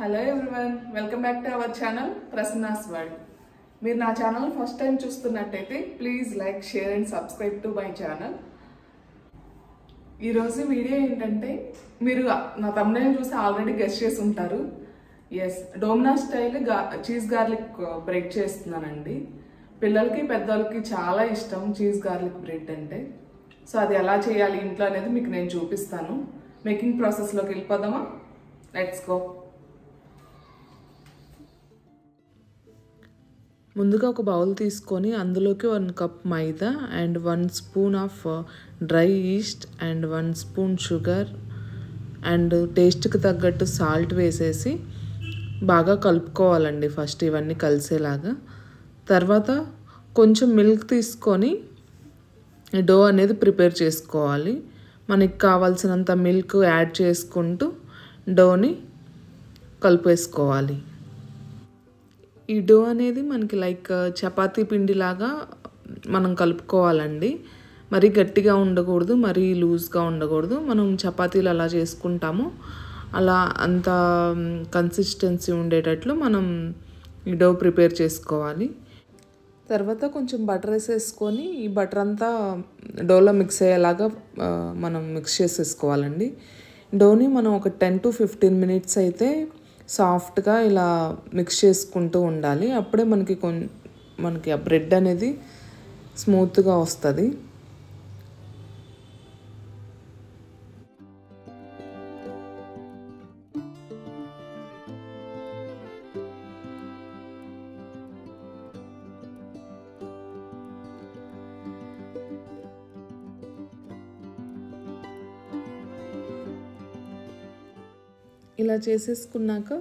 Hello everyone, welcome back to our channel Prasanna's world. మీరు నా channel first time చూస్తున్నట్టయితే please like, share and subscribe to my channel. ఈరోజు video ఏంటంటే, మీరు నా thumbnail చూసి ఆల్రెడీ గెస్ చేసి ఉంటారు. Yes, Domino's style cheese garlic bread చేస్తున్నానండి. పిల్లలకి పెద్దలకి చాలా ఇష్టం చీజ్ గార్లిక్ బ్రెడ్ అంటే. సో అది ఎలా చేయాలి ఇంట్లో అనేది మీకు నేను చూపిస్తాను. మేకింగ్ ప్రాసెస్లోకి వెళ్ళిపోదామా? Let's go. ముందుగా ఒక బౌల్ తీసుకొని అందులోకి 1 cup maida and 1 spoon of dry east and 1 spoon sugar and టేస్ట్కి తగ్గట్టు సాల్ట్ వేసేసి బాగా కలుపుకోవాలండి. ఫస్ట్ ఇవన్నీ కలిసేలాగా. తర్వాత కొంచెం మిల్క్ తీసుకొని డో అనేది ప్రిపేర్ చేసుకోవాలి. మనకి కావాల్సినంత మిల్క్ యాడ్ చేసుకుంటూ డోని కలిపేసుకోవాలి. ఈ డో అనేది మనకి లైక్ చపాతీ పిండిలాగా మనం కలుపుకోవాలండి. మరీ గట్టిగా ఉండకూడదు, మరీ లూజ్గా ఉండకూడదు. మనం చపాతీలు అలా చేసుకుంటాము, అలా అంత కన్సిస్టెన్సీ ఉండేటట్లు మనం ఈ డో ప్రిపేర్ చేసుకోవాలి. తర్వాత కొంచెం బటర్ వేసేసుకొని ఈ బటర్ అంతా డోలో మిక్స్ అయ్యేలాగా మనం మిక్స్ చేసేసుకోవాలండి. డోని మనం ఒక 10 to 15 minutes అయితే సాఫ్ట్గా ఇలా మిక్స్ చేసుకుంటూ ఉండాలి. అప్పుడే మనకి ఆ బ్రెడ్ అనేది స్మూత్గా వస్తుంది. ఇలా చేసేసుకున్నాక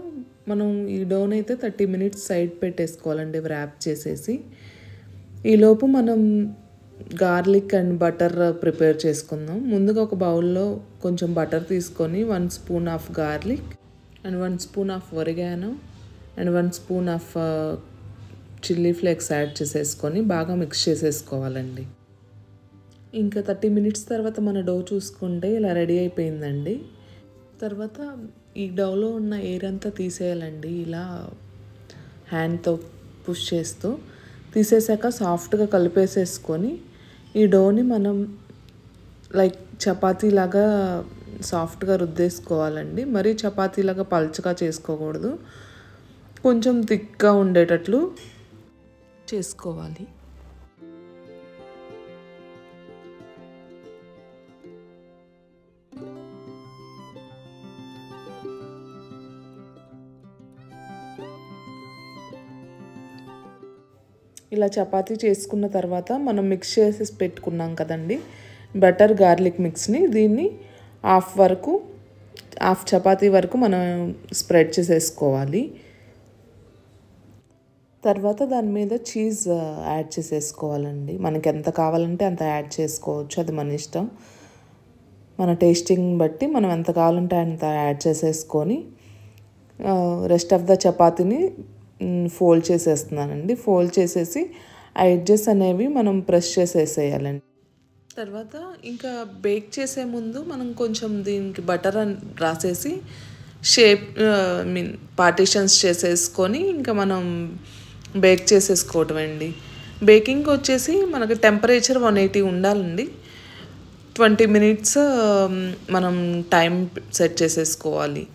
మనం ఈ డోన్ అయితే 30 minutes సైడ్ పెట్టేసుకోవాలండి, ర్యాప్ చేసేసి. ఈలోపు మనం గార్లిక్ అండ్ బటర్ ప్రిపేర్ చేసుకుందాం. ముందుగా ఒక బౌల్లో కొంచెం బటర్ తీసుకొని 1 spoon of garlic and 1 spoon of oregano and 1 spoon of chilli flakes add చేసేసుకొని బాగా మిక్స్ చేసేసుకోవాలండి. ఇంకా 30 minutes తర్వాత మన డో చూసుకుంటే ఇలా రెడీ అయిపోయిందండి. తర్వాత ఈ డోలో ఉన్న ఎయిర్ అంతా తీసేయాలండి. ఇలా హ్యాండ్తో పుష్ చేస్తూ తీసేసాక సాఫ్ట్గా కలిపేసేసుకొని ఈ డోని మనం లైక్ చపాతీలాగా సాఫ్ట్గా రుద్దేసుకోవాలండి. మరీ చపాతీలాగా పల్చగా చేసుకోకూడదు, కొంచెం థిక్గా ఉండేటట్లు చేసుకోవాలి. ఇలా చపాతీ చేసుకున్న తర్వాత మనం మిక్స్ చేసేసి పెట్టుకున్నాం కదండి బటర్ గార్లిక్ మిక్స్ని, దీన్ని హాఫ్ చపాతీ వరకు మనం స్ప్రెడ్ చేసేసుకోవాలి. తర్వాత దాని మీద చీజ్ యాడ్ చేసేసుకోవాలండి. మనకి ఎంత కావాలంటే అంత యాడ్ చేసుకోవచ్చు, అది మన ఇష్టం. మన టేస్టింగ్ బట్టి మనం ఎంత కావాలంటే అంత యాడ్ చేసేసుకొని రెస్ట్ ఆఫ్ ద చపాతీని ఫోల్డ్ చేసేస్తున్నానండి. ఫోల్డ్ చేసేసి ఆ ఎడ్జెస్ అనేవి మనం ప్రెస్ చేసేసేయాలండి. తర్వాత ఇంకా బేక్ చేసే ముందు మనం కొంచెం దీనికి బటర్ రాసేసి పార్టీషన్స్ చేసేసుకొని ఇంకా మనం బేక్ చేసేసుకోవటం అండి. బేకింగ్ వచ్చేసి మనకు టెంపరేచర్ 180 ఉండాలండి. 20 minutes మనం టైం సెట్ చేసేసుకోవాలి.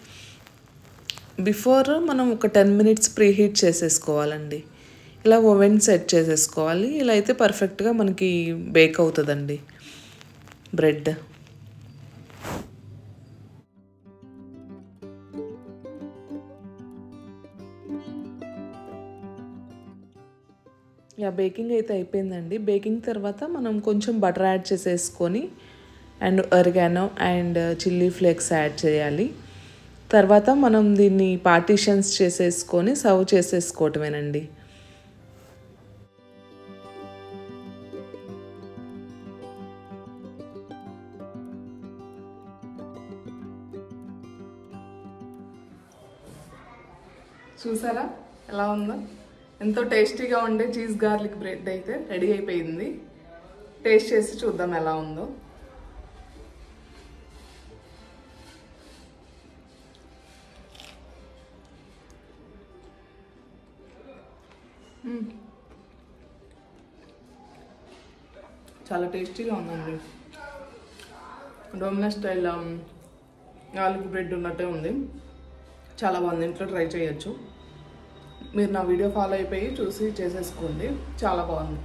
బిఫోర్ మనం ఒక 10 minutes ప్రీ హీట్ చేసేసుకోవాలండి. ఇలా ఓవెన్ సెట్ చేసేసుకోవాలి. ఇలా అయితే పర్ఫెక్ట్గా మనకి బేక్ అవుతుందండి బ్రెడ్. ఇలా బేకింగ్ అయితే అయిపోయిందండి. బేకింగ్ తర్వాత మనం కొంచెం బటర్ యాడ్ చేసేసుకొని and oregano and chilli flakes add చేయాలి. తర్వాత మనం దీన్ని పార్టీషన్స్ చేసేసుకొని సర్వ్ చేసేసుకోవటమేనండి. చూసారా ఎలా ఉందో? ఎంతో టేస్టీగా ఉండే చీజ్ గార్లిక్ బ్రెడ్ అయితే రెడీ అయిపోయింది. టేస్ట్ చేసి చూద్దాం ఎలా ఉందో. చాలా టేస్టీగా ఉందండి. డోమినోస్ స్టైల్ గార్లిక్ బ్రెడ్ ఉన్నట్టే ఉంది. చాలా బాగుంది. ఇంట్లో ట్రై చేయొచ్చు. మీరు నా వీడియో ఫాలో అయిపోయి చూసి చేసేసుకోండి. చాలా బాగుంది.